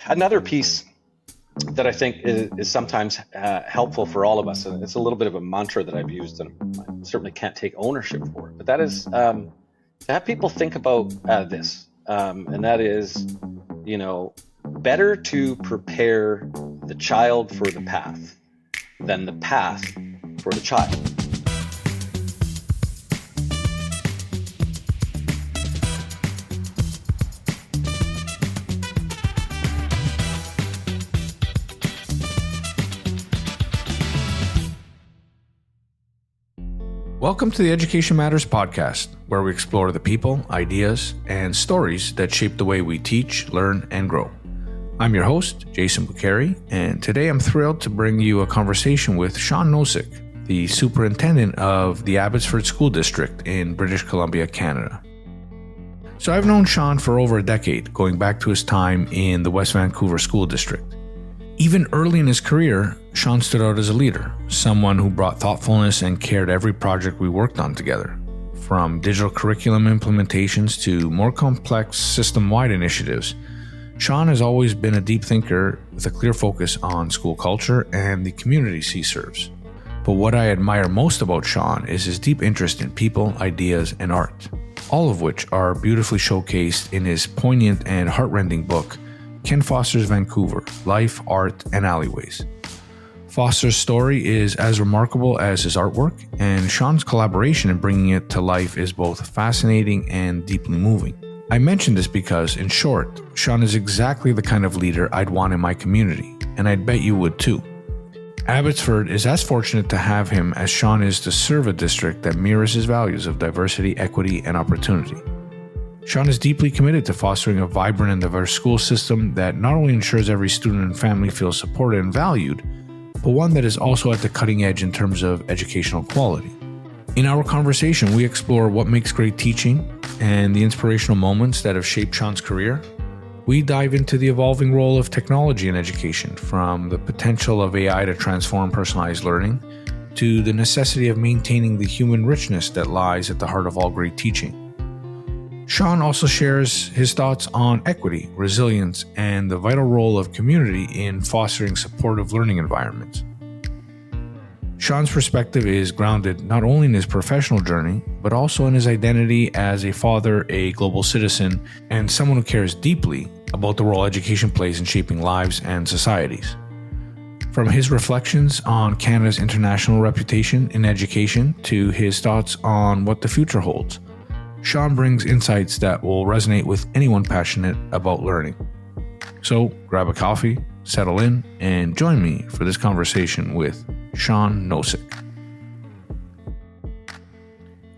Another piece that I think is sometimes helpful for all of us, and it's a little bit of a mantra that I've used, and I certainly can't take ownership for it, but that is to have people think about this, and that is, better to prepare the child for the path than the path for the child. Welcome to the Education Matters podcast, where we explore the people, ideas, and stories that shape the way we teach, learn, and grow. I'm your host, Jason Buccheri, and today I'm thrilled to bring you a conversation with Sean Nosek, the superintendent of the Abbotsford School District in British Columbia, Canada. So I've known Sean for over a decade, going back to his time in the West Vancouver School District. Even early in his career, Sean stood out as a leader, someone who brought thoughtfulness and care to every project we worked on together. From digital curriculum implementations to more complex system-wide initiatives, Sean has always been a deep thinker with a clear focus on school culture and the communities he serves. But what I admire most about Sean is his deep interest in people, ideas, and art, all of which are beautifully showcased in his poignant and heart-rending book, Ken Foster's Vancouver, Life, Art, and Alleyways. Foster's story is as remarkable as his artwork, and Sean's collaboration in bringing it to life is both fascinating and deeply moving. I mention this because, in short, Sean is exactly the kind of leader I'd want in my community, and I'd bet you would too. Abbotsford is as fortunate to have him as Sean is to serve a district that mirrors his values of diversity, equity, and opportunity. Sean is deeply committed to fostering a vibrant and diverse school system that not only ensures every student and family feels supported and valued, but one that is also at the cutting edge in terms of educational quality. In our conversation, we explore what makes great teaching and the inspirational moments that have shaped Sean's career. We dive into the evolving role of technology in education, from the potential of AI to transform personalized learning, to the necessity of maintaining the human richness that lies at the heart of all great teaching. Sean also shares his thoughts on equity, resilience, and the vital role of community in fostering supportive learning environments. Sean's perspective is grounded not only in his professional journey, but also in his identity as a father, a global citizen, and someone who cares deeply about the role education plays in shaping lives and societies. From his reflections on Canada's international reputation in education to his thoughts on what the future holds, Sean brings insights that will resonate with anyone passionate about learning. So grab a coffee, settle in, and join me for this conversation with Sean Nosek.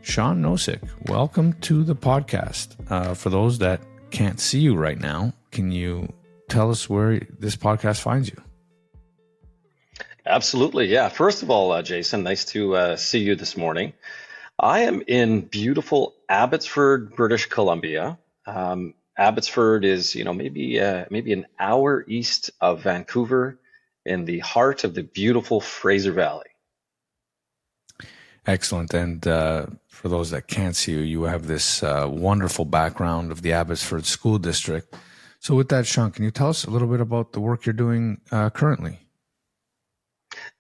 Sean Nosek, welcome to the podcast. For those that can't see you right now, can you tell us where this podcast finds you? Absolutely, yeah. First of all, Jason, nice to see you this morning. I am in beautiful Abbotsford, British Columbia. Abbotsford is, maybe an hour east of Vancouver, in the heart of the beautiful Fraser Valley. Excellent. And for those that can't see you, you have this wonderful background of the Abbotsford School District. So with that, Sean, can you tell us a little bit about the work you're doing currently?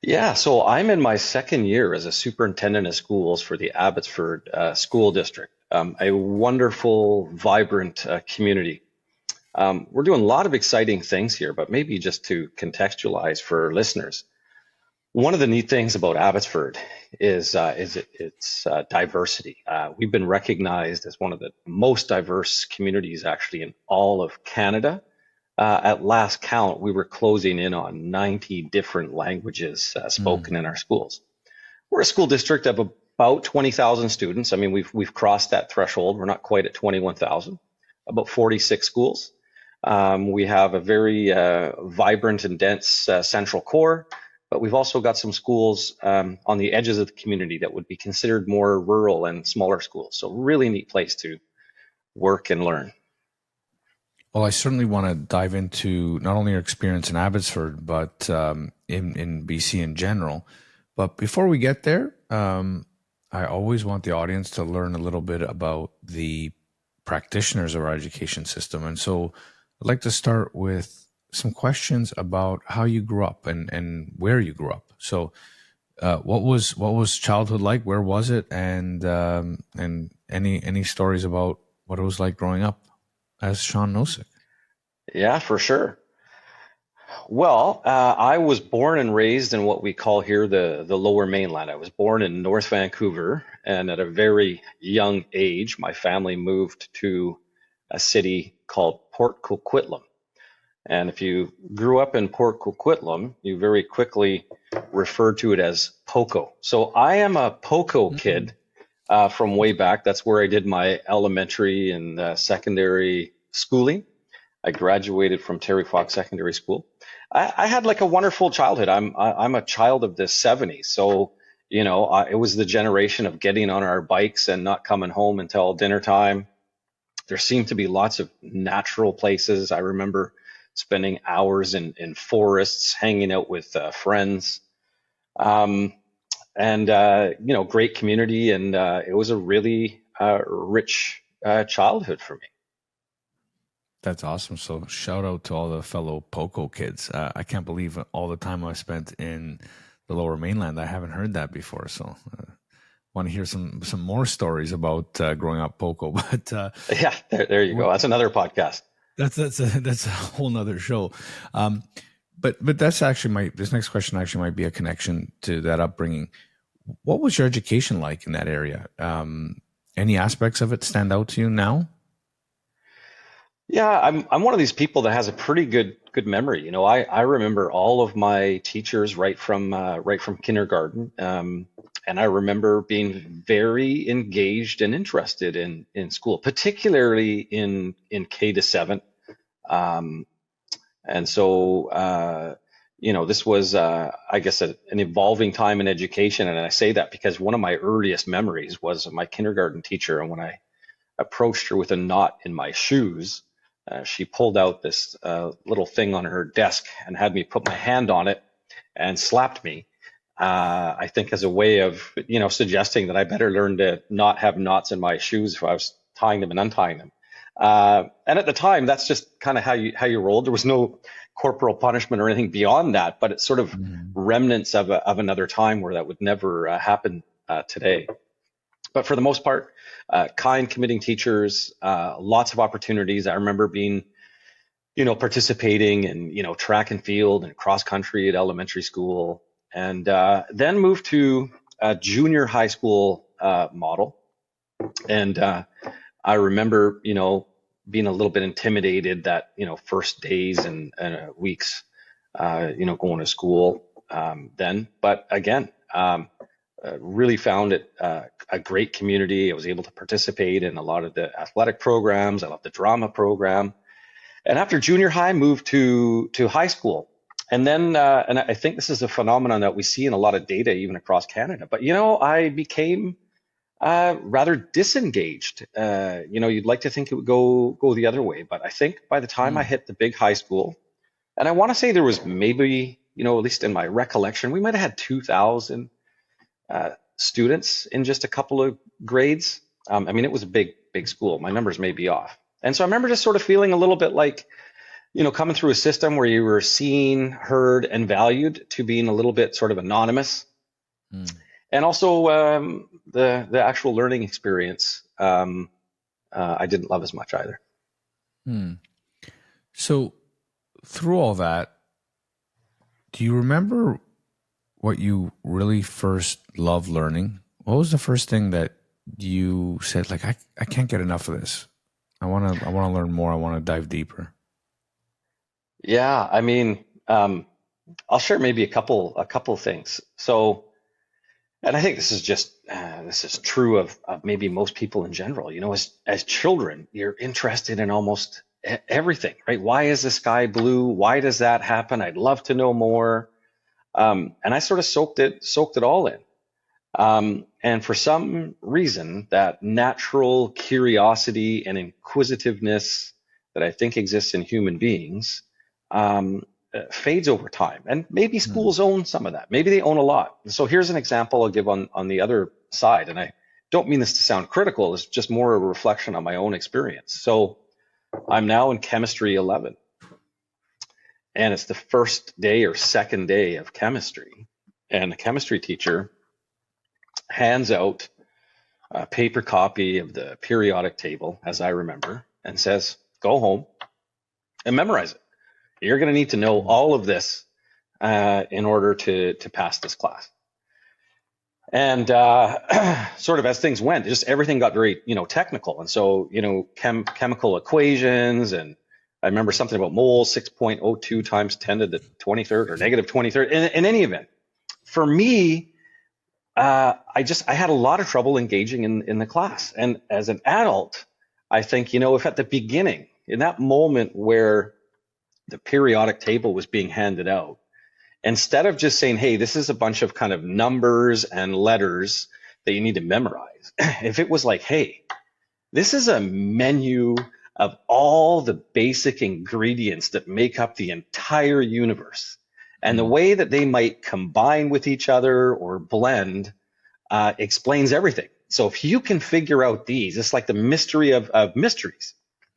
Yeah, so I'm in my second year as a superintendent of schools for the Abbotsford School District, a wonderful, vibrant community. We're doing a lot of exciting things here, but maybe just to contextualize for listeners, one of the neat things about Abbotsford is its diversity. We've been recognized as one of the most diverse communities actually in all of Canada. At last count, we were closing in on 90 different languages spoken in our schools. We're a school district of about 20,000 students. I mean, we've crossed that threshold. We're not quite at 21,000, about 46 schools. We have a very vibrant and dense central core, but we've also got some schools on the edges of the community that would be considered more rural and smaller schools. So really neat place to work and learn. Well, I certainly want to dive into not only your experience in Abbotsford, but in BC in general. But before we get there, I always want the audience to learn a little bit about the practitioners of our education system. And so I'd like to start with some questions about how you grew up and where you grew up. So, what was childhood like? Where was it? And any stories about what it was like growing up as Sean Nosek? Yeah, for sure. Well, I was born and raised in what we call here the Lower Mainland. I was born in North Vancouver, and at a very young age, my family moved to a city called Port Coquitlam. And if you grew up in Port Coquitlam, you very quickly refer to it as Poco. So I am a Poco Mm. kid from way back. That's where I did my elementary and secondary schooling. I graduated from Terry Fox Secondary School. I had like a wonderful childhood. I'm a child of the '70s, so it was the generation of getting on our bikes and not coming home until dinner time. There seemed to be lots of natural places. I remember spending hours in forests, hanging out with friends, um, and great community, and it was a really rich childhood for me. That's awesome. So shout out to all the fellow Poco kids. I can't believe all the time I spent in the Lower Mainland. I haven't heard that before. So want to hear some more stories about growing up Poco. But Yeah, there you go. That's another podcast. that's a whole nother show. Um, but that's actually this next question actually might be a connection to that upbringing. What was your education like in that area? Any aspects of it stand out to you now? Yeah, I'm one of these people that has a pretty good memory. I remember all of my teachers right from kindergarten, and I remember being very engaged and interested in school, particularly in K to 7. Um, and so this was I guess an evolving time in education, and I say that because one of my earliest memories was my kindergarten teacher, and when I approached her with a knot in my shoes. She pulled out this little thing on her desk and had me put my hand on it and slapped me. I think as a way of, suggesting that I better learn to not have knots in my shoes if I was tying them and untying them. And at the time, that's just kind of how you rolled. There was no corporal punishment or anything beyond that, but it's sort of Mhm. remnants of another time where that would never happen today. But for the most part, kind, committing teachers, lots of opportunities. I remember being, participating in, track and field and cross country at elementary school, and then moved to a junior high school model. And I remember, being a little bit intimidated that, first days and weeks, going to school then. But again, really found it a great community. I was able to participate in a lot of the athletic programs. I loved the drama program. And after junior high, moved to high school. And then, and I think this is a phenomenon that we see in a lot of data, even across Canada. But I became rather disengaged. You'd like to think it would go the other way, but I think by the time I Mm. hit the big high school, and I want to say there was maybe, at least in my recollection, we might have had 2,000 students in just a couple of grades. I mean, it was a big school. My numbers may be off. And so I remember just sort of feeling a little bit like, coming through a system where you were seen, heard, and valued to being a little bit sort of anonymous. Mm. And also the actual learning experience, I didn't love as much either. Mm. So through all that, do you remember what you really first loved learning? What was the first thing that you said, like, I can't get enough of this. I wanna learn more. I want to dive deeper. Yeah, I mean, I'll share maybe a couple of things. So, and I think this is true of maybe most people in general. As children, you're interested in almost everything, right? Why is the sky blue? Why does that happen? I'd love to know more. And I sort of soaked it all in. And for some reason, that natural curiosity and inquisitiveness that I think exists in human beings fades over time. And maybe Mm. schools own some of that. Maybe they own a lot. So here's an example I'll give on the other side. And I don't mean this to sound critical, it's just more a reflection on my own experience. So I'm now in chemistry 11. and it's the first day or second day of chemistry, and the chemistry teacher hands out a paper copy of the periodic table, as I remember, and says, go home and memorize it. You're going to need to know all of this in order to pass this class. And sort of as things went, just everything got very, technical. And so, chemical equations, and I remember something about moles, 6.02 times 10 to the 23rd or negative 23rd. In any event, for me, I had a lot of trouble engaging in the class. And as an adult, I think, if at the beginning, in that moment where the periodic table was being handed out, instead of just saying, hey, this is a bunch of kind of numbers and letters that you need to memorize, if it was like, hey, this is a menu of all the basic ingredients that make up the entire universe, and the way that they might combine with each other or blend explains everything. So if you can figure out these, it's like the mystery of mysteries.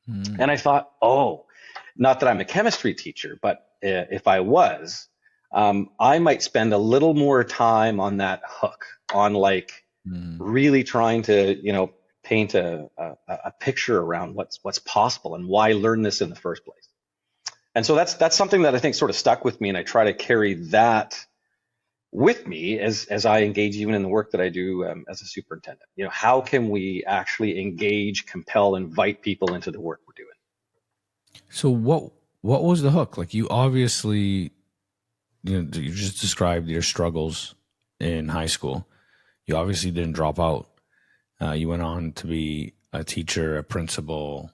And I thought, not that I'm a chemistry teacher, but if I was, I might spend a little more time on that hook, on really trying to, paint a picture around what's possible and why learn this in the first place. And so that's something that I think sort of stuck with me, and I try to carry that with me as I engage even in the work that I do as a superintendent. How can we actually engage, compel, invite people into the work we're doing? So what was the hook? Like, you obviously, you just described your struggles in high school. You obviously didn't drop out. You went on to be a teacher, a principal,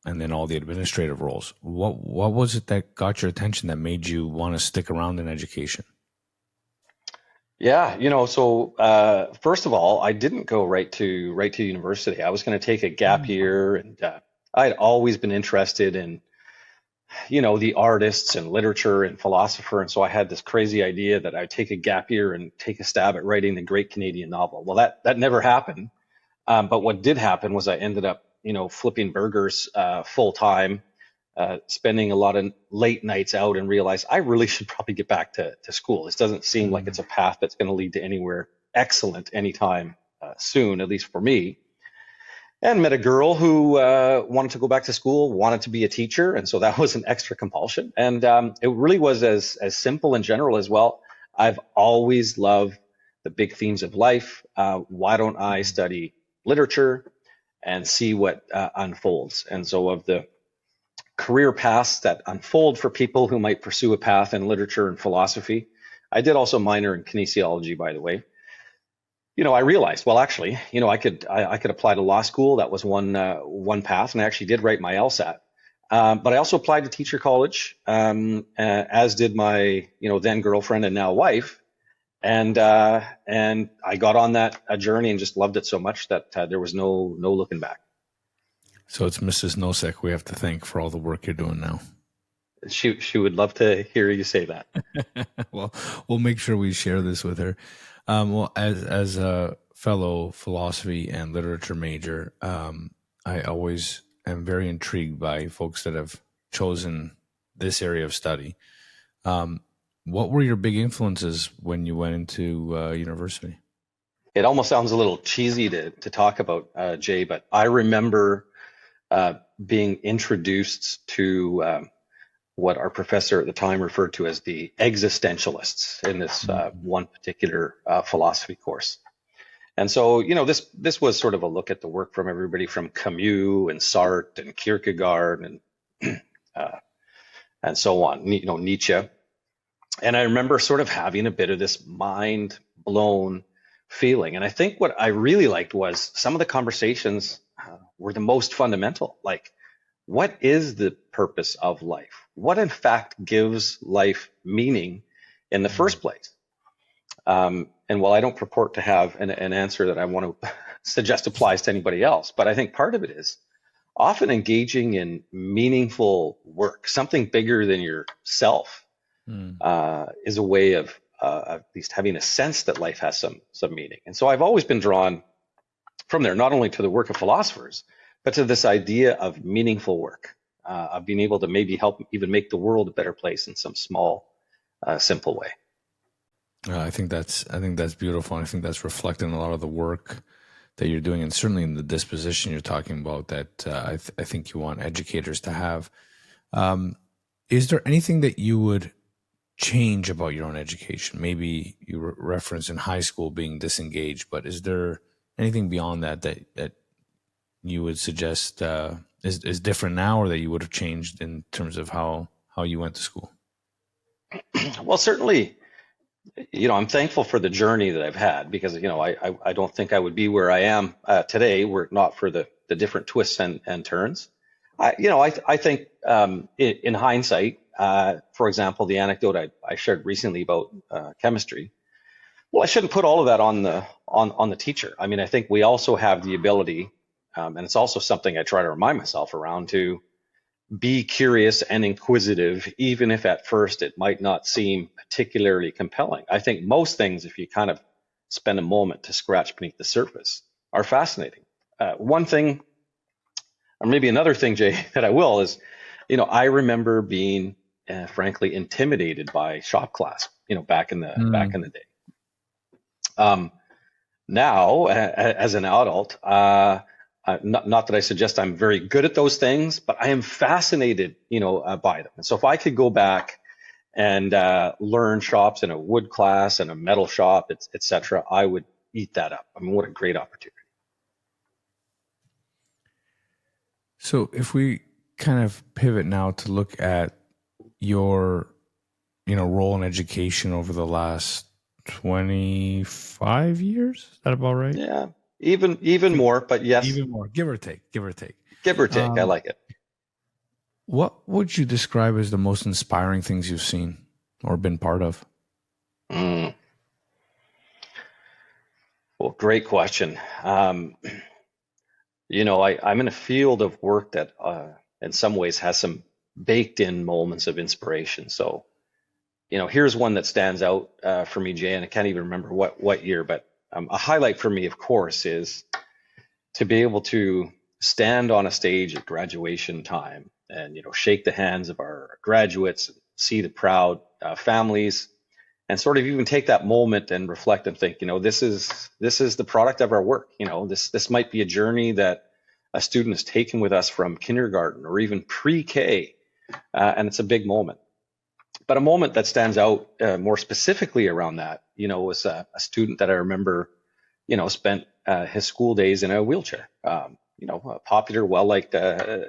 and then all the administrative roles. What was it that got your attention, that made you want to stick around in education? Yeah, so first of all, I didn't go right to university. I was going to take a gap year, and I'd always been interested in the artists and literature and philosopher. And so I had this crazy idea that I'd take a gap year and take a stab at writing the great Canadian novel. Well, that never happened. But what did happen was I ended up, flipping burgers full time, spending a lot of late nights out, and realized I really should probably get back to school. This doesn't seem like it's a path that's going to lead to anywhere excellent anytime soon, at least for me. And met a girl who wanted to go back to school, wanted to be a teacher. And so that was an extra compulsion. And it really was as simple and general as, well, I've always loved the big themes of life. Why don't I study literature and see what unfolds? And so of the career paths that unfold for people who might pursue a path in literature and philosophy, I did also minor in kinesiology, by the way. I realized, well, actually, I could apply to law school. That was one path, and I actually did write my LSAT. But I also applied to teacher college, as did my then girlfriend and now wife, and I got on that journey and just loved it so much that there was no looking back. So it's Mrs. Nosek we have to thank for all the work you're doing now. She would love to hear you say that. Well, we'll make sure we share this with her. Well, as a fellow philosophy and literature major, I always am very intrigued by folks that have chosen this area of study. What were your big influences when you went into university? It almost sounds a little cheesy to talk about, Jay, but I remember being introduced to what our professor at the time referred to as the existentialists in this one particular philosophy course. And so, this was sort of a look at the work from everybody from Camus and Sartre and Kierkegaard and so on, Nietzsche. And I remember sort of having a bit of this mind blown feeling. And I think what I really liked was some of the conversations were the most fundamental. Like, what is the purpose of life? What in fact gives life meaning in the first place? And while I don't purport to have an answer that I want to suggest applies to anybody else, but I think part of it is often engaging in meaningful work, something bigger than yourself, is a way of at least having a sense that life has some meaning. And so I've always been drawn from there, not only to the work of philosophers, but to this idea of meaningful work. of being able to maybe help even make the world a better place in some small, simple way. I think that's beautiful, and I think that's reflected in a lot of the work that you're doing, and certainly in the disposition you're talking about that I think you want educators to have. Is there anything that you would change about your own education? Maybe you reference in high school being disengaged, but is there anything beyond that you would suggest is different now, or that you would have changed in terms of how you went to school? Well, certainly, I'm thankful for the journey that I've had, because, I don't think I would be where I am today were it not for the different twists and turns. I think in hindsight, for example, the anecdote I shared recently about chemistry, well, I shouldn't put all of that on the teacher. I mean, I think we also have the ability, and it's also something I try to remind myself around, to be curious and inquisitive, even if at first it might not seem particularly compelling. I think most things, if you kind of spend a moment to scratch beneath the surface, are fascinating. One thing, or maybe another thing, Jay, that I will is, I remember being, frankly, intimidated by shop class, back in the day. Now, as an adult, not that I suggest I'm very good at those things, but I am fascinated, by them. And so if I could go back and learn shops in a wood class and a metal shop, et cetera, I would eat that up. I mean, what a great opportunity. So if we kind of pivot now to look at your, role in education over the last 25 years, is that about right? Yeah. Even more, but yes. Even more, give or take. Give or take. I like it. What would you describe as the most inspiring things you've seen or been part of? Well, great question. I'm in a field of work that in some ways has some baked in moments of inspiration. So, here's one that stands out for me, Jay, and I can't even remember what year, but a highlight for me, of course, is to be able to stand on a stage at graduation time and, shake the hands of our graduates, see the proud families, and sort of even take that moment and reflect and think, this is the product of our work. This might be a journey that a student has taken with us from kindergarten or even pre-K, and it's a big moment. But a moment that stands out more specifically around that, was a student that I remember, spent his school days in a wheelchair. A popular, well-liked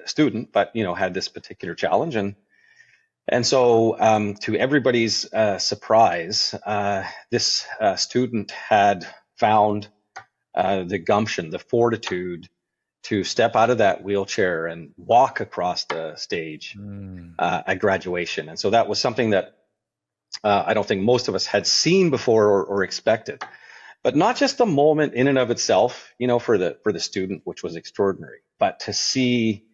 student, but had this particular challenge, and so to everybody's surprise, this student had found the gumption, the fortitude to step out of that wheelchair and walk across the stage at graduation. And so that was something that I don't think most of us had seen before or expected. But not just the moment in and of itself, for the student, which was extraordinary, but to see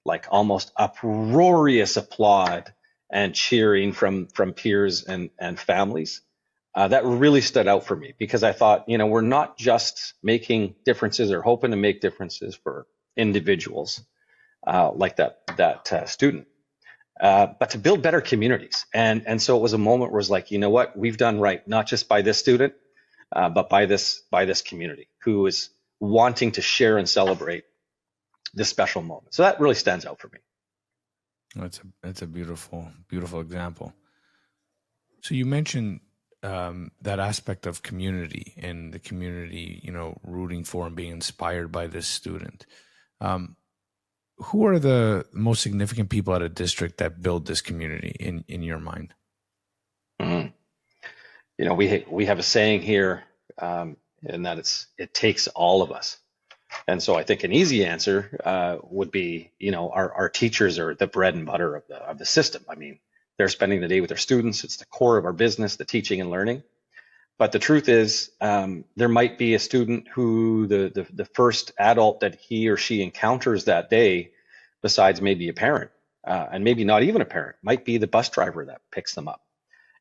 like almost uproarious applaud and cheering from peers and families, that really stood out for me, because I thought, we're not just making differences or hoping to make differences for individuals like that student, but to build better communities. And so it was a moment where it's like, what, we've done right, not just by this student, but by this community who is wanting to share and celebrate this special moment. So that really stands out for me. That's a beautiful, beautiful example. So you mentioned that aspect of community and the community, rooting for and being inspired by this student. Who are the most significant people at a district that build this community in your mind? Mm-hmm. We have a saying here, and that it takes all of us. And so I think an easy answer would be, our teachers are the bread and butter of the system. I mean, they're spending the day with their students. It's the core of our business, the teaching and learning. But the truth is, there might be a student who the first adult that he or she encounters that day, besides maybe a parent, and maybe not even a parent, might be the bus driver that picks them up.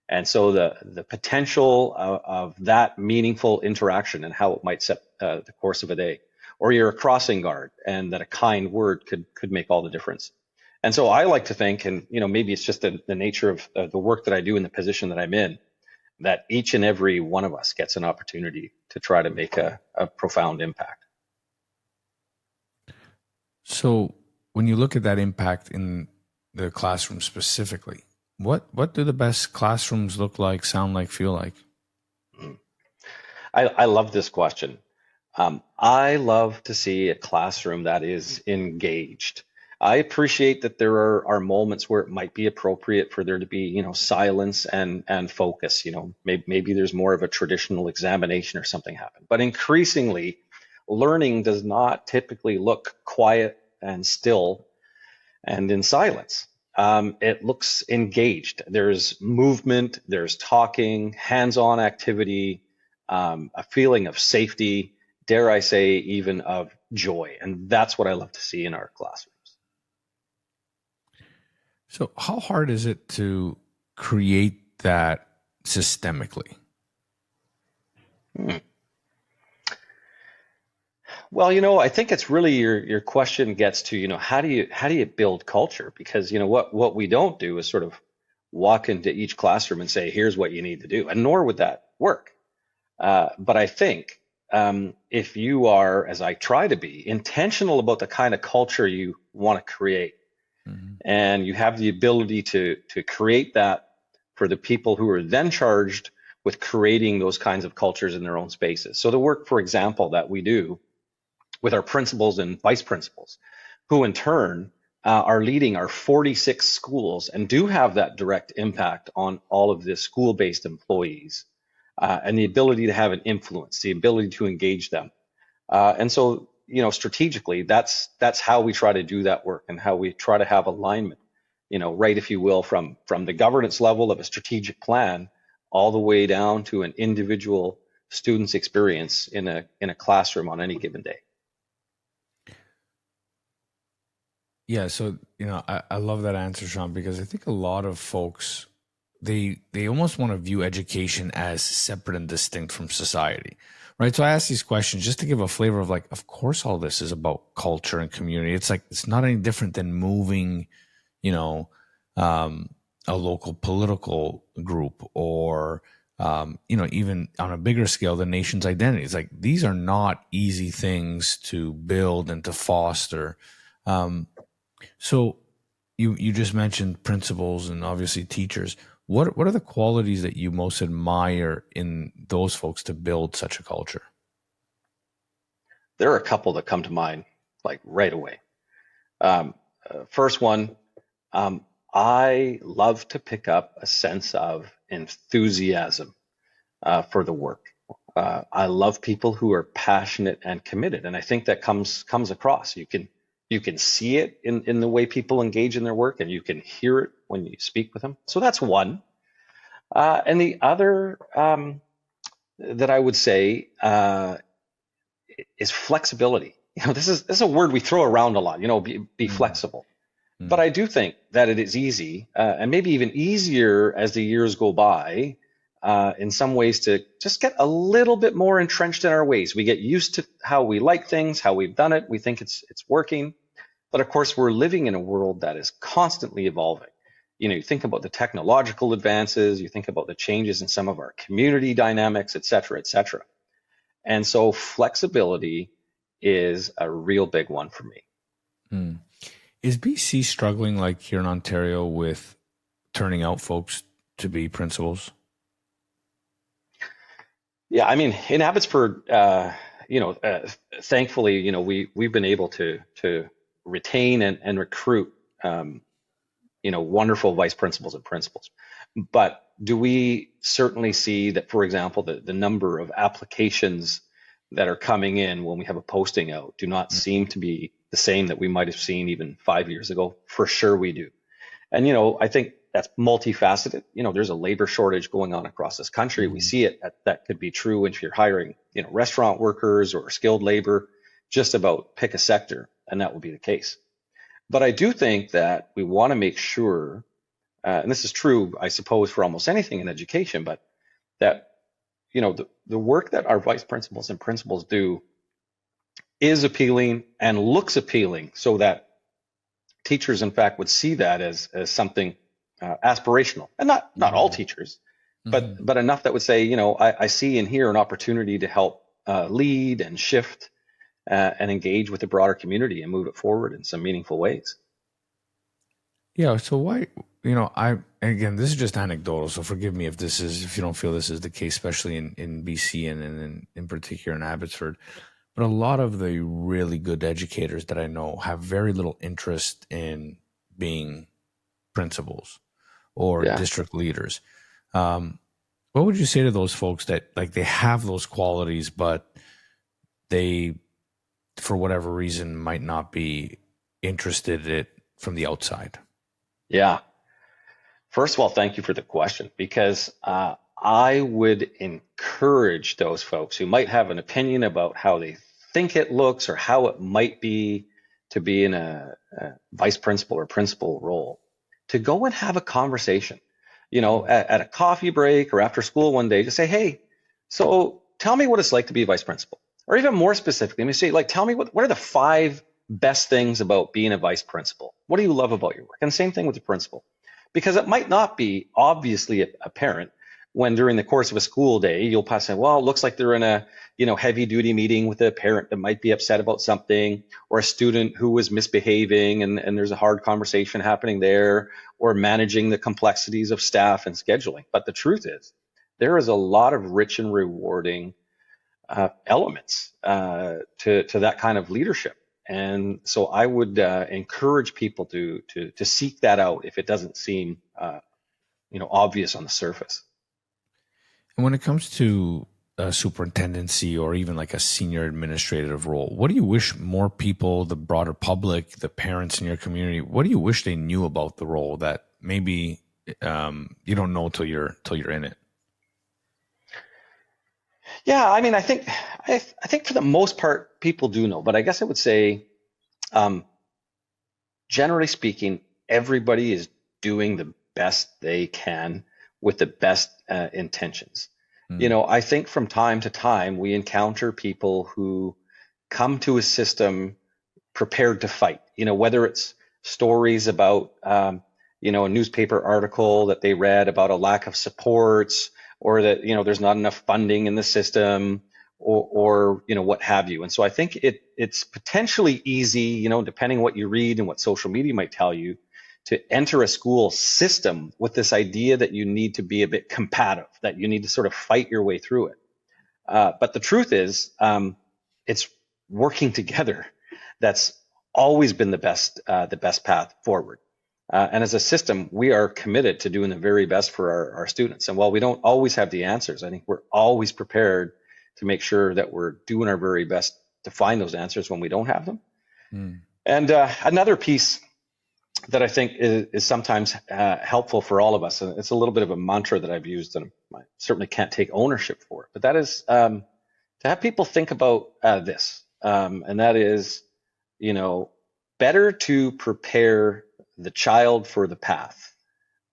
And so the potential of that meaningful interaction and how it might set the course of a day, or you're a crossing guard, and that a kind word could make all the difference. And so I like to think, and maybe it's just the nature of the work that I do in the position that I'm in, that each and every one of us gets an opportunity to try to make a profound impact. So when you look at that impact in the classroom specifically, what do the best classrooms look like, sound like, feel like? I love this question. I love to see a classroom that is engaged. I appreciate that there are moments where it might be appropriate for there to be, silence and focus. Maybe there's more of a traditional examination or something happen. But increasingly, learning does not typically look quiet and still and in silence. It looks engaged. There's movement, there's talking, hands-on activity, a feeling of safety, dare I say, even of joy. And that's what I love to see in our classrooms. So how hard is it to create that systemically? Well, I think it's really your question gets to, how do you build culture? Because, what we don't do is sort of walk into each classroom and say, here's what you need to do, and nor would that work. But I think if you are, as I try to be, intentional about the kind of culture you want to create, and you have the ability to create that for the people who are then charged with creating those kinds of cultures in their own spaces. So the work, for example, that we do with our principals and vice principals, who in turn are leading our 46 schools and do have that direct impact on all of the school-based employees, and the ability to have an influence, the ability to engage them. And so, strategically, that's how we try to do that work, and how we try to have alignment, right, if you will, from the governance level of a strategic plan all the way down to an individual student's experience in a classroom on any given day. Yeah, so I love that answer, Sean, because I think a lot of folks they almost want to view education as separate and distinct from society, right? So I ask these questions just to give a flavor of, like, of course, all this is about culture and community. It's like it's not any different than moving, a local political group, or even on a bigger scale, the nation's identity. It's like these are not easy things to build and to foster. So you just mentioned principals and obviously teachers. What are the qualities that you most admire in those folks to build such a culture? There are a couple that come to mind, like, right away. First one, I love to pick up a sense of enthusiasm for the work. I love people who are passionate and committed, and I think that comes across. You can see it in the way people engage in their work, and you can hear it when you speak with them. So that's one. And the other that I would say is flexibility. This is a word we throw around a lot. Be flexible. But I do think that it is easy, and maybe even easier as the years go by, in some ways, to just get a little bit more entrenched in our ways. We get used to how we like things, how we've done it. We think it's working. But of course, we're living in a world that is constantly evolving. You think about the technological advances, you think about the changes in some of our community dynamics, et cetera, et cetera. And so flexibility is a real big one for me. Is BC struggling, like here in Ontario, with turning out folks to be principals? Yeah, I mean, in Abbotsford, thankfully, we've been able to retain and recruit, wonderful vice principals and principals. But do we certainly see that, for example, the number of applications that are coming in when we have a posting out do not seem to be the same that we might have seen even 5 years ago? For sure we do. And, I think that's multifaceted. There's a labor shortage going on across this country. We see it. That could be true if you're hiring, restaurant workers or skilled labor, just about pick a sector, and that will be the case. But I do think that we want to make sure, and this is true, I suppose, for almost anything in education, but that, the work that our vice principals and principals do is appealing and looks appealing, so that teachers, in fact, would see that as something aspirational, and not all teachers, but enough that would say, I see and hear an opportunity to help lead and shift and engage with the broader community and move it forward in some meaningful ways. Yeah. So why, again, this is just anecdotal. So forgive me if you don't feel this is the case, especially in BC and in particular in Abbotsford. But a lot of the really good educators that I know have very little interest in being principals or district leaders. What would you say to those folks that like they have those qualities, but they, for whatever reason, might not be interested in it from the outside? Yeah. First of all, thank you for the question, because I would encourage those folks who might have an opinion about how they think it looks or how it might be to be in a vice principal or principal role to go and have a conversation, at a coffee break or after school one day, just say, hey, so tell me what it's like to be a vice principal. Or even more specifically, let me say, tell me what are the 5 best things about being a vice principal? What do you love about your work? And same thing with the principal, because it might not be obviously apparent when during the course of a school day, you'll pass in, well, it looks like they're in a, heavy duty meeting with a parent that might be upset about something, or a student who was misbehaving and there's a hard conversation happening there, or managing the complexities of staff and scheduling. But the truth is, there is a lot of rich and rewarding elements to that kind of leadership. And so I would encourage people to seek that out if it doesn't seem obvious on the surface. And when it comes to a superintendency or even like a senior administrative role, what do you wish more people, the broader public, the parents in your community, what do you wish they knew about the role that maybe you don't know till you're in it? Yeah, I mean, I think for the most part, people do know, but I guess I would say, generally speaking, everybody is doing the best they can with the best intentions. I think from time to time, we encounter people who come to a system prepared to fight, whether it's stories about, a newspaper article that they read about a lack of supports, or that, there's not enough funding in the system, or what have you. And so I think it's potentially easy, depending on what you read and what social media might tell you, to enter a school system with this idea that you need to be a bit combative, that you need to sort of fight your way through it. But the truth is, it's working together that's always been the best path forward. And as a system, we are committed to doing the very best for our students. And while we don't always have the answers, I think we're always prepared to make sure that we're doing our very best to find those answers when we don't have them. And another piece that I think is sometimes helpful for all of us, and it's a little bit of a mantra that I've used, and I certainly can't take ownership for it, but that is to have people think about this, and that is, better to prepare the child for the path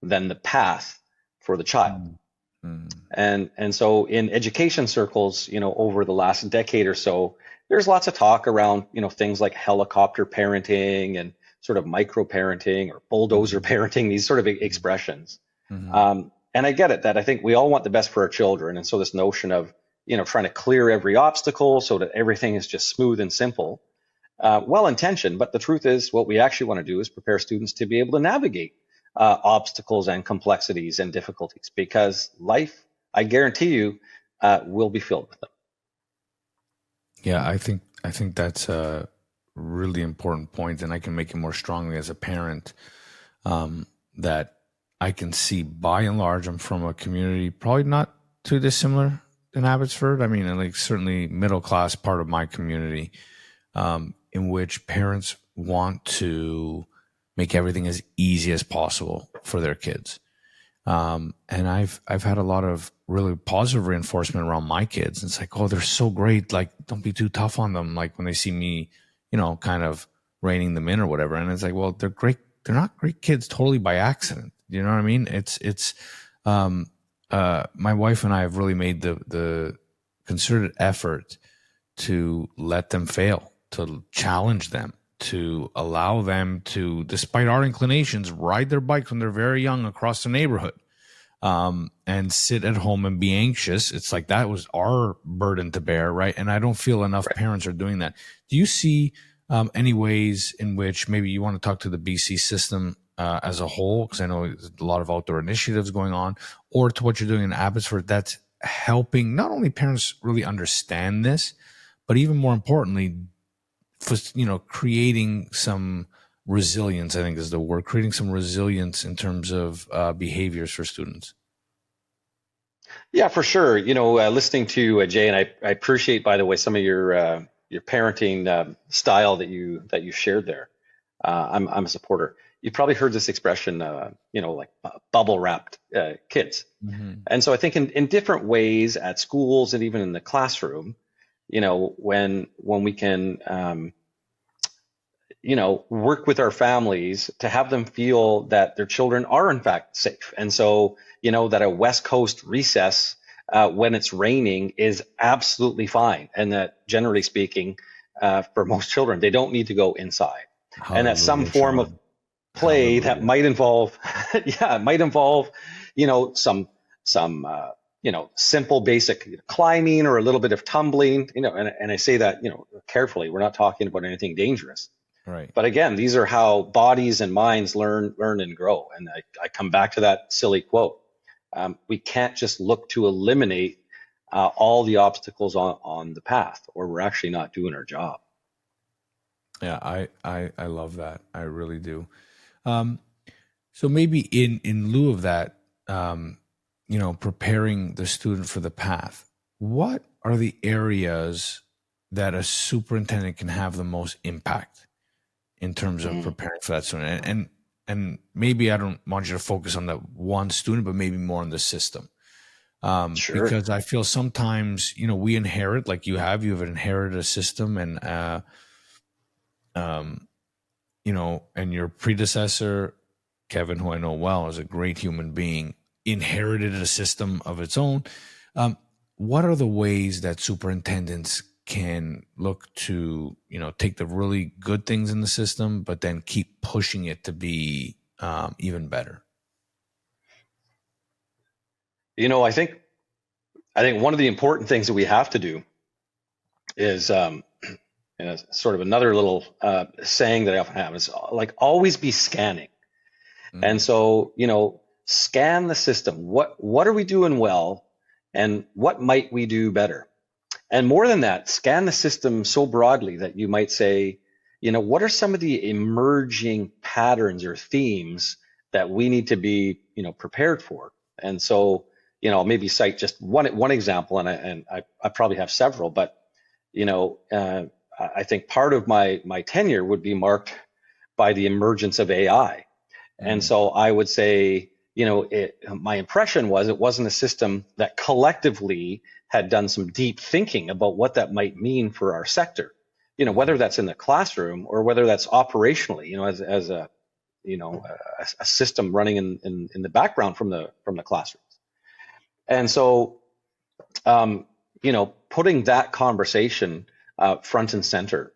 than the path for the child. And so in education circles, over the last decade or so, there's lots of talk around, things like helicopter parenting and sort of micro parenting or bulldozer parenting, these sort of expressions. And I get it, that I think we all want the best for our children. And so this notion of, trying to clear every obstacle so that everything is just smooth and simple, well-intentioned. But the truth is, what we actually want to do is prepare students to be able to navigate obstacles and complexities and difficulties, because life, I guarantee you, will be filled with them. Yeah, I think that's a really important point, and I can make it more strongly as a parent, that I can see by and large, I'm from a community probably not too dissimilar in Abbotsford. I mean, like certainly middle class part of my community, in which parents want to make everything as easy as possible for their kids. And I've had a lot of really positive reinforcement around my kids. It's like, oh, they're so great. Like, don't be too tough on them. Like when they see me, kind of reining them in or whatever. And it's like, well, they're great. They're not great kids totally by accident. You know what I mean? It's my wife and I have really made the concerted effort to let them fail, to challenge them, to allow them to, despite our inclinations, ride their bikes when they're very young across the neighborhood, and sit at home and be anxious. It's like that was our burden to bear, right? And I don't feel enough parents are doing that. Do you see any ways in which maybe you want to talk to the BC system as a whole, because I know there's a lot of outdoor initiatives going on, or to what you're doing in Abbotsford that's helping not only parents really understand this, but even more importantly, for, creating some resilience, I think is the word, creating some resilience in terms of behaviors for students? Yeah, for sure. Listening to Jay, and I appreciate, by the way, some of your parenting style that you shared there. I'm a supporter. You probably heard this expression, like bubble wrapped kids. Mm-hmm. And so I think in different ways at schools and even in the classroom, when we can, work with our families to have them feel that their children are in fact safe. And so, that a West Coast recess when it's raining is absolutely fine. And that generally speaking, for most children, they don't need to go inside. Hallelujah, and that some form Sean. of play Hallelujah. that might involve, some simple basic climbing or a little bit of tumbling, and I say that, carefully, we're not talking about anything dangerous. Right. But again, these are how bodies and minds learn and grow. And I come back to that silly quote. We can't just look to eliminate all the obstacles on the path, or we're actually not doing our job. Yeah, I love that. I really do. So maybe in lieu of that, preparing the student for the path, what are the areas that a superintendent can have the most impact in terms of preparing for that student? And maybe I don't want you to focus on that one student, but maybe more on the system. Sure. Because I feel sometimes, we inherit, like you've inherited a system, and, and your predecessor, Kevin, who I know well, is a great human being, inherited a system of its own. What are the ways that superintendents can look to, take the really good things in the system, but then keep pushing it to be even better? I think one of the important things that we have to do is, sort of another little saying that I often have is like always be scanning. And so, scan the system. What are we doing well, and what might we do better? And more than that, scan the system so broadly that you might say, what are some of the emerging patterns or themes that we need to be, prepared for? And so, maybe cite just one example, and I probably have several, but I think part of my tenure would be marked by the emergence of AI. And so I would say, my impression was it wasn't a system that collectively had done some deep thinking about what that might mean for our sector, whether that's in the classroom or whether that's operationally, as a system running in the background from the classrooms. And so, putting that conversation front and center,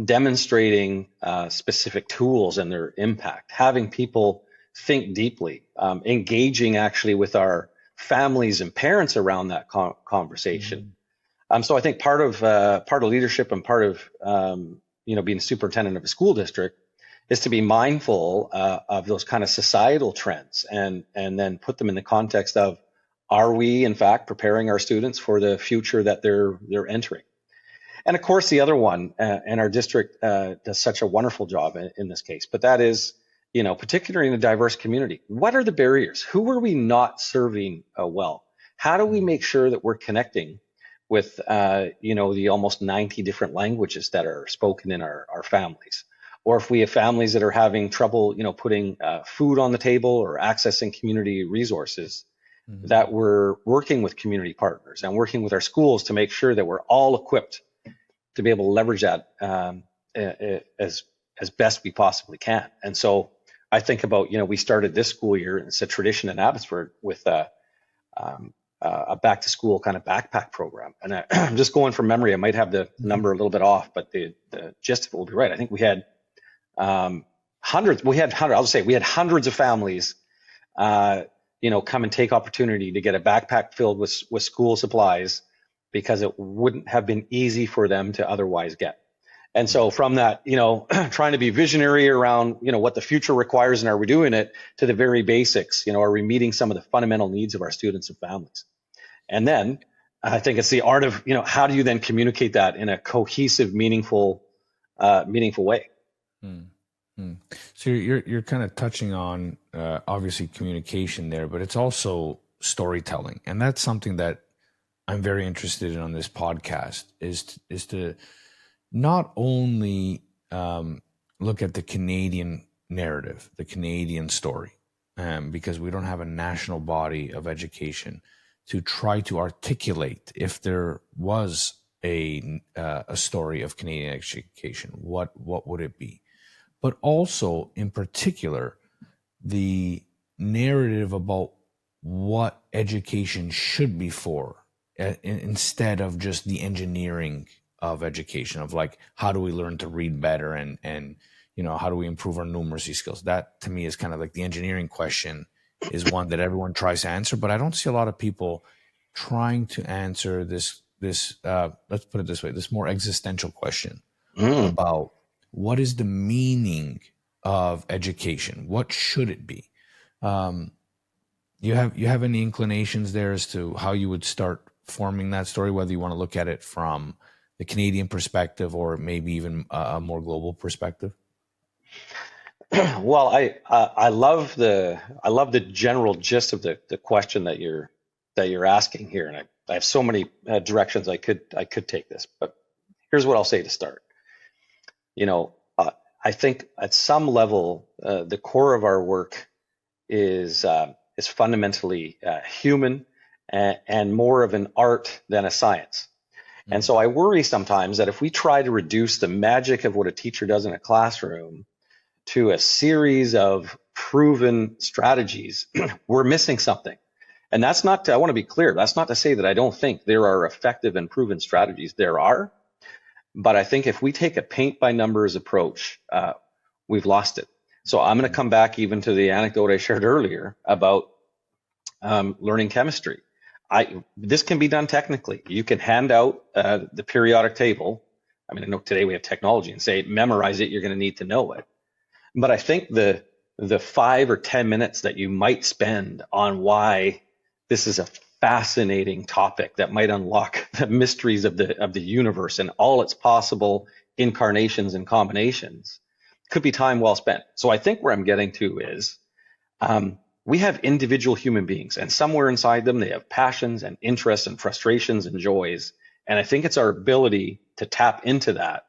demonstrating specific tools and their impact, having people think deeply, engaging actually with our families and parents around that conversation. So I think part of leadership and part of being superintendent of a school district is to be mindful of those kind of societal trends and then put them in the context of, are we in fact preparing our students for the future that they're entering? And of course, the other one, and our district does such a wonderful job in this case, but that is, particularly in a diverse community, what are the barriers? Who are we not serving well? How do we make sure that we're connecting with, the almost 90 different languages that are spoken in our families? Or if we have families that are having trouble, putting food on the table or accessing community resources, that we're working with community partners and working with our schools to make sure that we're all equipped to be able to leverage that as best we possibly can. And so I think about, we started this school year, and it's a tradition in Abbotsford, with a a back to school kind of backpack program. And I'm just going from memory. I might have the number a little bit off, but the gist of it will be right. I think we had hundreds. I'll just say we had hundreds of families, come and take opportunity to get a backpack filled with school supplies because it wouldn't have been easy for them to otherwise get. And so from that, trying to be visionary around, what the future requires and are we doing it, to the very basics, are we meeting some of the fundamental needs of our students and families? And then I think it's the art of, how do you then communicate that in a cohesive, meaningful way? So you're kind of touching on obviously communication there, but it's also storytelling. And that's something that I'm very interested in on this podcast is to not only look at the Canadian narrative, the Canadian story, because we don't have a national body of education to try to articulate if there was a story of Canadian education, what would it be? But also, in particular, the narrative about what education should be for, instead of just the engineering of education, of like, how do we learn to read better and how do we improve our numeracy skills? That to me is kind of like the engineering question, is one that everyone tries to answer, but I don't see a lot of people trying to answer this let's put it this way, this more existential question about what is the meaning of education? What should it be? You have any inclinations there as to how you would start forming that story, whether you want to look at it from the Canadian perspective or maybe even a more global perspective? Well, I love the general gist of the question that you're asking here, and I have so many directions I could take this, but here's what I'll say to start. I think at some level, the core of our work is fundamentally human and more of an art than a science. And so I worry sometimes that if we try to reduce the magic of what a teacher does in a classroom to a series of proven strategies, we're missing something. And that's not, I want to be clear, that's not to say that I don't think there are effective and proven strategies. There are. But I think if we take a paint by numbers approach, we've lost it. So I'm going to come back even to the anecdote I shared earlier about learning chemistry. This can be done technically. You can hand out the periodic table. I mean, I know today we have technology and say, memorize it, you're going to need to know it. But I think the 5 or 10 minutes that you might spend on why this is a fascinating topic that might unlock the mysteries of the universe and all its possible incarnations and combinations could be time well spent. So I think where I'm getting to is we have individual human beings, and somewhere inside them they have passions and interests and frustrations and joys. And I think it's our ability to tap into that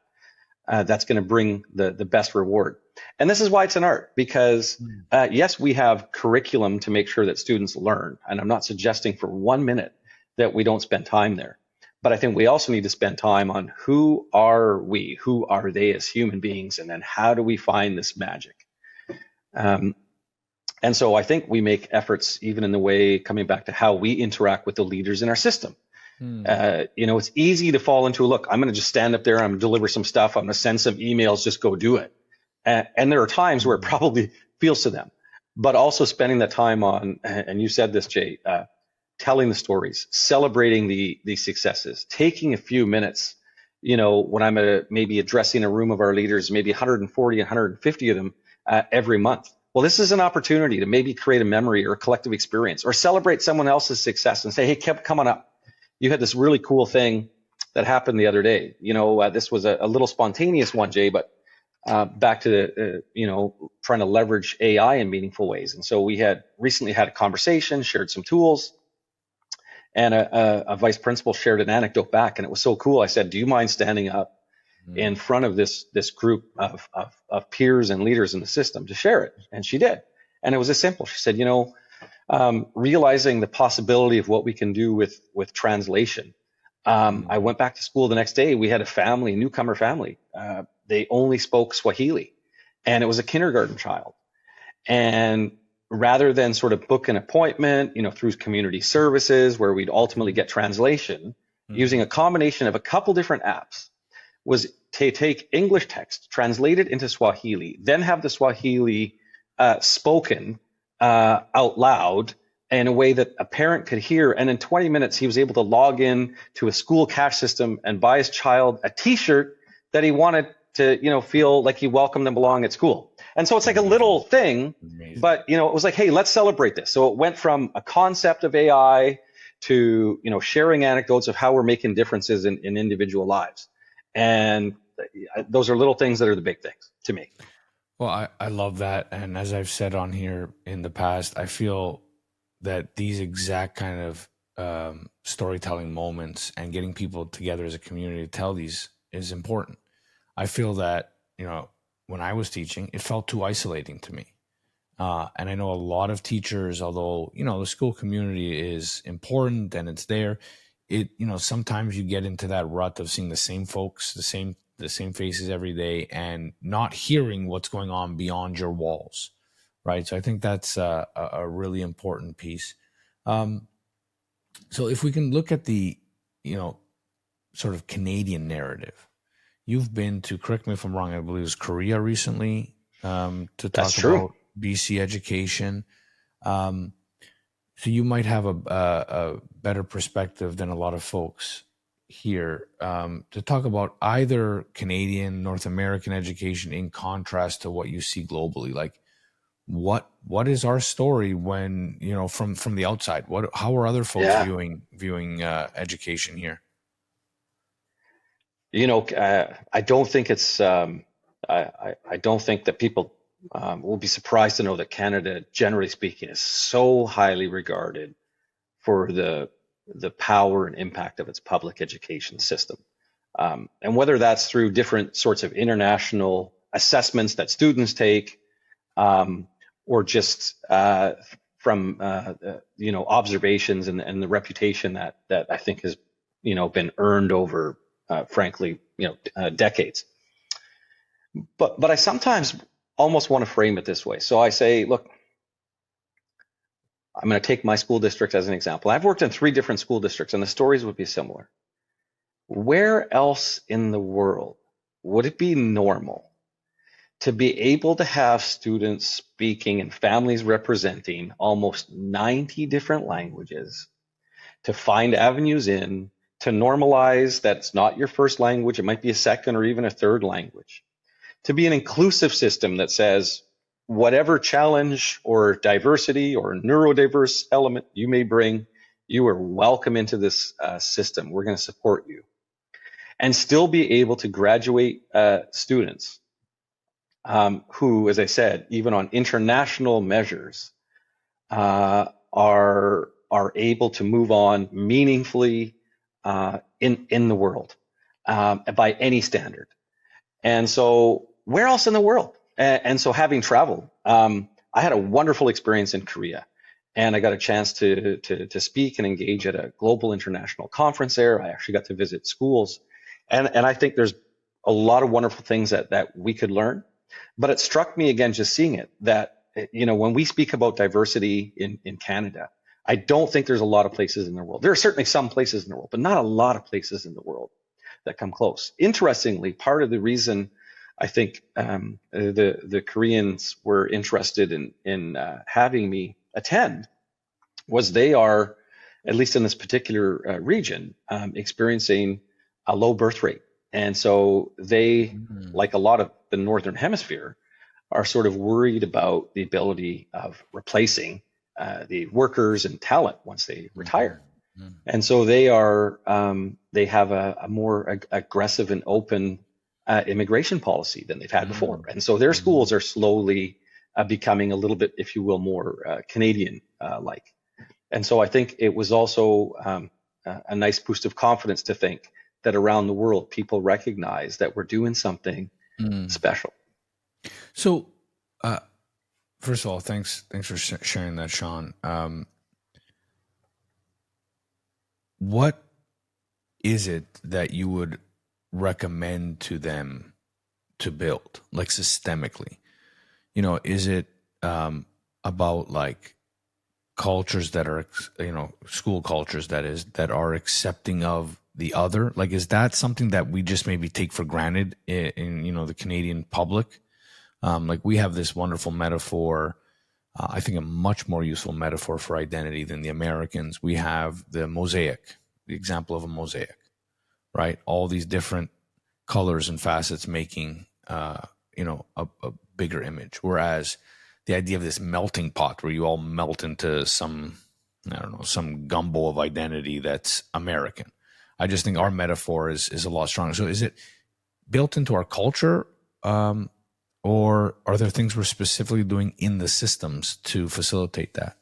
that's going to bring the best reward. And this is why it's an art, because yes, we have curriculum to make sure that students learn. And I'm not suggesting for 1 minute that we don't spend time there. But I think we also need to spend time on who are we, who are they as human beings, and then how do we find this magic? And so I think we make efforts even in the way, coming back to how we interact with the leaders in our system. It's easy to fall into, look, I'm going to just stand up there, I'm going to deliver some stuff, I'm going to send some emails, just go do it. And there are times where it probably feels to them, but also spending that time on, and you said this, Jay, telling the stories, celebrating the successes, taking a few minutes, when I'm maybe addressing a room of our leaders, maybe 140, 150 of them every month. Well, this is an opportunity to maybe create a memory or a collective experience, or celebrate someone else's success and say, hey, come on up. You had this really cool thing that happened the other day. This was a little spontaneous one, Jay, but back to trying to leverage AI in meaningful ways. And so we had recently had a conversation, shared some tools, and a vice principal shared an anecdote back, and it was so cool. I said, do you mind standing up in front of this group of peers and leaders in the system to share it? And she did. And it was as simple. She said, realizing the possibility of what we can do with translation. I went back to school the next day. We had a newcomer family. They only spoke Swahili, and it was a kindergarten child. And rather than sort of book an appointment, through community services where we'd ultimately get translation, using a combination of a couple different apps, was to take English text, translate it into Swahili, then have the Swahili spoken out loud in a way that a parent could hear. And in 20 minutes, he was able to log in to a school cash system and buy his child a T-shirt that he wanted to, feel like he welcomed and belonged at school. And so it's like a little thing, but, it was like, hey, let's celebrate this. So it went from a concept of AI to, sharing anecdotes of how we're making differences in individual lives. And those are little things that are the big things to me. Well, I love that. And as I've said on here in the past, I feel that these exact kind of storytelling moments and getting people together as a community to tell these is important. I feel that, when I was teaching, it felt too isolating to me. And I know a lot of teachers, although, the school community is important and it's there, sometimes you get into that rut of seeing the same folks, the same faces every day and not hearing what's going on beyond your walls. Right. So I think that's a really important piece. So if we can look at the, sort of Canadian narrative, you've been to, correct me if I'm wrong, I believe it was Korea recently, to talk about BC education. So you might have a better perspective than a lot of folks here, to talk about either Canadian, North American education in contrast to what you see globally. Like, what is our story when, from the outside? How are other folks viewing education here? I don't think it's I don't think that people will be surprised to know that Canada, generally speaking, is so highly regarded for the power and impact of its public education system. And whether that's through different sorts of international assessments that students take, or just from observations and the reputation that I think has been earned over frankly decades. But I sometimes almost want to frame it this way. So I say, look, I'm going to take my school district as an example. I've worked in 3 different school districts, and the stories would be similar. Where else in the world would it be normal to be able to have students speaking and families representing almost 90 different languages, to find avenues in, to normalize that it's not your first language, it might be a second or even a third language, to be an inclusive system that says whatever challenge or diversity or neurodiverse element you may bring, you are welcome into this system. We're going to support you. And still be able to graduate students who, as I said, even on international measures, are able to move on meaningfully in the world by any standard. And so where else in the world? And so having traveled, I had a wonderful experience in Korea, and I got a chance to speak and engage at a global international conference there. I actually got to visit schools, and I think there's a lot of wonderful things that we could learn. But it struck me again, just seeing it, that, when we speak about diversity in Canada, I don't think there's a lot of places in the world. There are certainly some places in the world, but not a lot of places in the world that come close. Interestingly, part of the reason I think the Koreans were interested in having me attend was they are, at least in this particular region, experiencing a low birth rate. And so they, like a lot of the Northern Hemisphere, are sort of worried about the ability of replacing the workers and talent once they retire. And so they have a more aggressive and open immigration policy than they've had before. And so their schools are slowly becoming a little bit, if you will, more Canadian like. And so I think it was also a nice boost of confidence to think that around the world, people recognize that we're doing something special. So, first of all, thanks for sharing that, Sean. What is it that you would recommend to them to build, like systemically? Is it a about like cultures that are, school cultures that are accepting of the other? Like, is that something that we just maybe take for granted in the Canadian public? Like we have this wonderful metaphor, I think a much more useful metaphor for identity than the Americans. We have the mosaic, the example of a mosaic, right? All these different colors and facets making, a bigger image. Whereas the idea of this melting pot where you all melt into some gumbo of identity that's American. I just think our metaphor is a lot stronger. So is it built into our culture, or are there things we're specifically doing in the systems to facilitate that?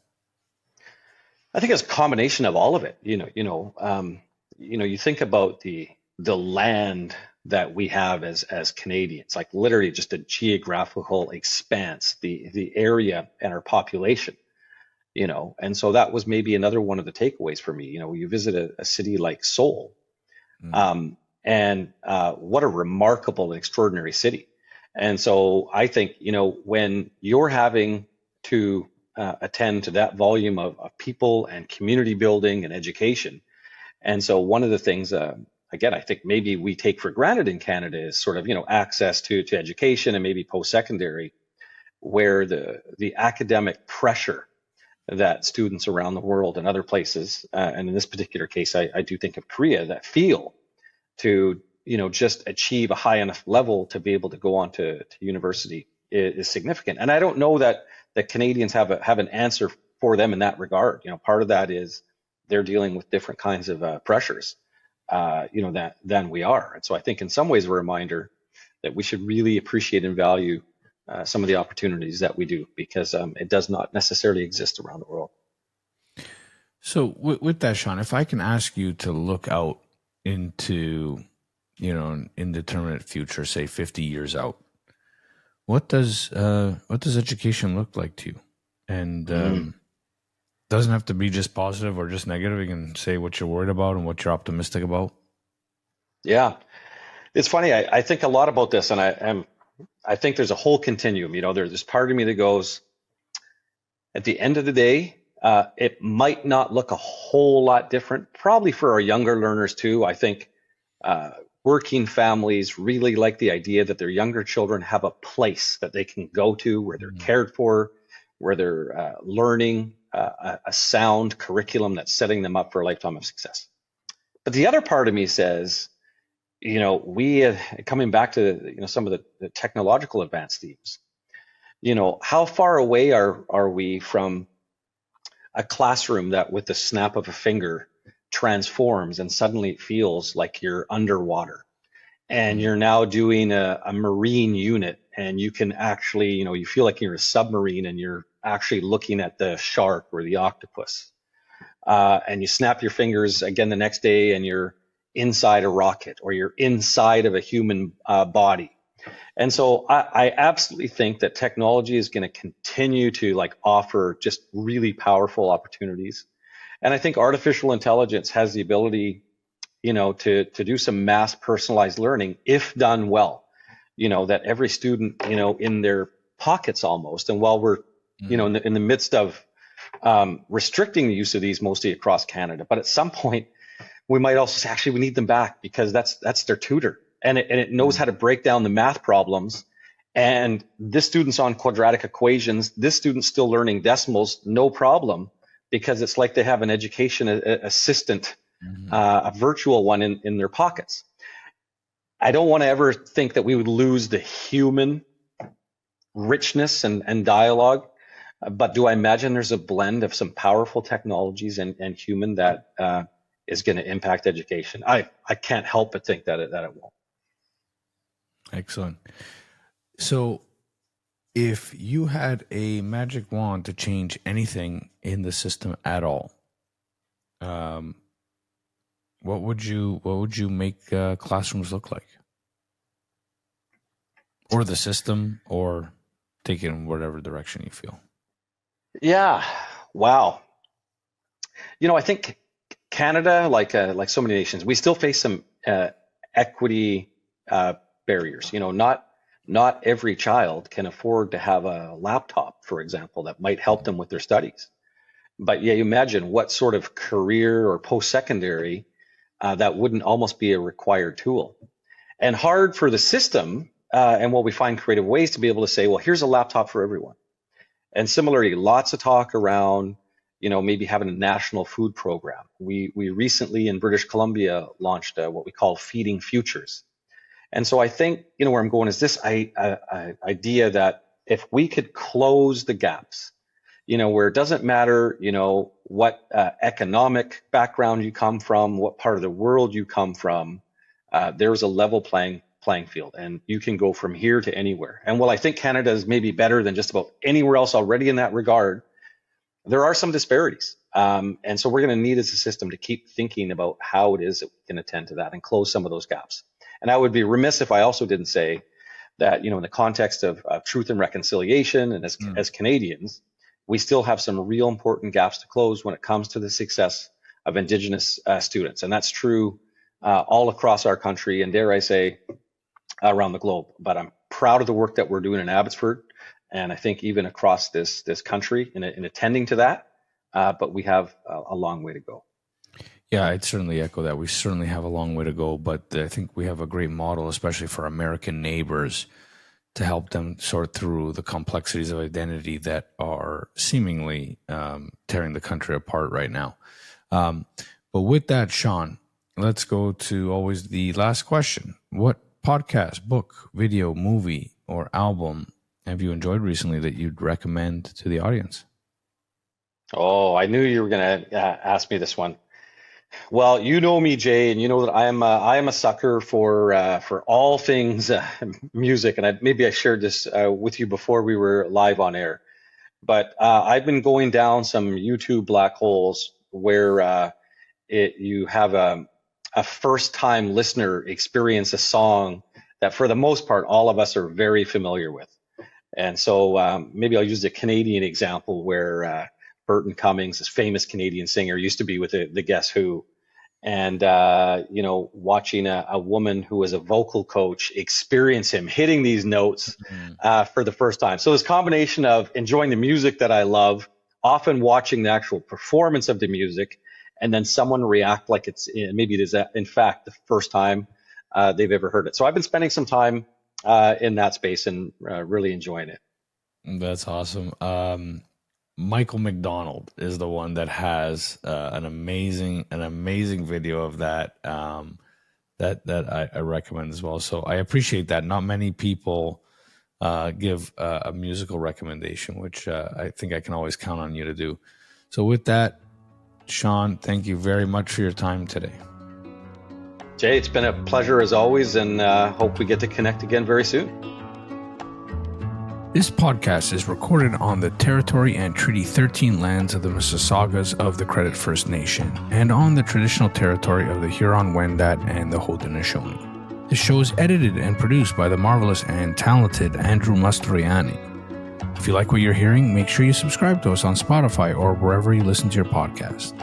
I think it's a combination of all of it. You think about the land that we have as Canadians, like literally just a geographical expanse, the area and our population. And so that was maybe another one of the takeaways for me. You visit a city like Seoul, and what a remarkable and extraordinary city. And so I think, when you're having to attend to that volume of people and community building and education. And so one of the things, again, I think maybe we take for granted in Canada is sort of, access to education and maybe post-secondary, where the academic pressure that students around the world and other places, and in this particular case, I do think of Korea, that feel to, just achieve a high enough level to be able to go on to university is significant. And I don't know that Canadians have an answer for them in that regard. Part of that is they're dealing with different kinds of pressures, than we are. And so I think in some ways we're a reminder that we should really appreciate and value some of the opportunities that we do, because it does not necessarily exist around the world. So with that, Sean, if I can ask you to look out into, an indeterminate future, say 50 years out, what does education look like to you? And doesn't have to be just positive or just negative. You can say what you're worried about and what you're optimistic about. Yeah, it's funny. I think a lot about this, and I think there's a whole continuum. There's this part of me that goes, at the end of the day, it might not look a whole lot different, probably for our younger learners too. I think working families really like the idea that their younger children have a place that they can go to where they're cared for, where they're learning a sound curriculum that's setting them up for a lifetime of success. But the other part of me says, we coming back to some of the technological advanced themes. How far away are we from a classroom that with the snap of a finger transforms and suddenly it feels like you're underwater, and you're now doing a marine unit, and you can actually, you feel like you're a submarine and you're actually looking at the shark or the octopus, and you snap your fingers again the next day and you're inside a rocket, or you're inside of a human body. And so I absolutely think that technology is going to continue to offer just really powerful opportunities. And I think artificial intelligence has the ability, to do some mass personalized learning if done well, that every student, in their pockets almost. And while we're, in the midst of restricting the use of these mostly across Canada, but at some point we might also say, actually, we need them back, because that's their tutor. And it knows how to break down the math problems. And this student's on quadratic equations. This student's still learning decimals, no problem, because it's like they have an education assistant, a virtual one in their pockets. I don't want to ever think that we would lose the human richness and dialogue, but do I imagine there's a blend of some powerful technologies and human that is going to impact education? I can't help but think that it won't. Excellent. So if you had a magic wand to change anything in the system at all, what would you make classrooms look like? Or the system, or take it in whatever direction you feel. Yeah. Wow. I think Canada, like so many nations, we still face some equity barriers. Not every child can afford to have a laptop, for example, that might help them with their studies. But yeah, you imagine what sort of career or post-secondary that wouldn't almost be a required tool. And hard for the system, and while we find creative ways to be able to say, well, here's a laptop for everyone. And similarly, lots of talk around, maybe having a national food program. We recently in British Columbia launched what we call Feeding Futures. And so I think, where I'm going is this idea that if we could close the gaps, where it doesn't matter, what economic background you come from, what part of the world you come from, there's a level playing field, and you can go from here to anywhere. And while I think Canada is maybe better than just about anywhere else already in that regard, there are some disparities. And so we're going to need as a system to keep thinking about how it is that we can attend to that and close some of those gaps. And I would be remiss if I also didn't say that, in the context of truth and reconciliation, and as Canadians, we still have some real important gaps to close when it comes to the success of Indigenous students. And that's true all across our country, and dare I say, around the globe. But I'm proud of the work that we're doing in Abbotsford, and I think even across this country in attending to that. But we have a long way to go. Yeah, I'd certainly echo that. We certainly have a long way to go, but I think we have a great model, especially for American neighbors, to help them sort through the complexities of identity that are seemingly tearing the country apart right now. But with that, Sean, let's go to always the last question. What podcast, book, video, movie, or album have you enjoyed recently that you'd recommend to the audience? Oh, I knew you were going to ask me this one. Well, you know me, Jay, and you know that I am a sucker for all things music, and maybe I shared this with you before we were live on air. But I've been going down some YouTube black holes where you have a first-time listener experience a song that, for the most part, all of us are very familiar with. And so maybe I'll use a Canadian example where Burton Cummings, this famous Canadian singer, used to be with the Guess Who. And, watching a woman who was a vocal coach experience him hitting these notes for the first time. So this combination of enjoying the music that I love, often watching the actual performance of the music, and then someone react like maybe it is in fact the first time they've ever heard it. So I've been spending some time in that space and really enjoying it. That's awesome. Michael McDonald is the one that has an amazing video of that that I recommend as well. So I appreciate that. Not many people give a musical recommendation, which I think I can always count on you to do. So with that, Sean, thank you very much for your time today. Jay, it's been a pleasure as always, and hope we get to connect again very soon. This podcast is recorded on the Territory and Treaty 13 lands of the Mississaugas of the Credit First Nation and on the traditional territory of the Huron-Wendat and the Haudenosaunee. The show is edited and produced by the marvelous and talented Andrew Mastroianni. If you like what you're hearing, make sure you subscribe to us on Spotify or wherever you listen to your podcast.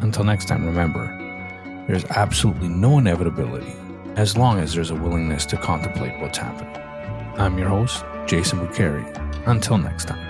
Until next time, remember, there's absolutely no inevitability as long as there's a willingness to contemplate what's happening. I'm your host, Jason Buccheri. Until next time.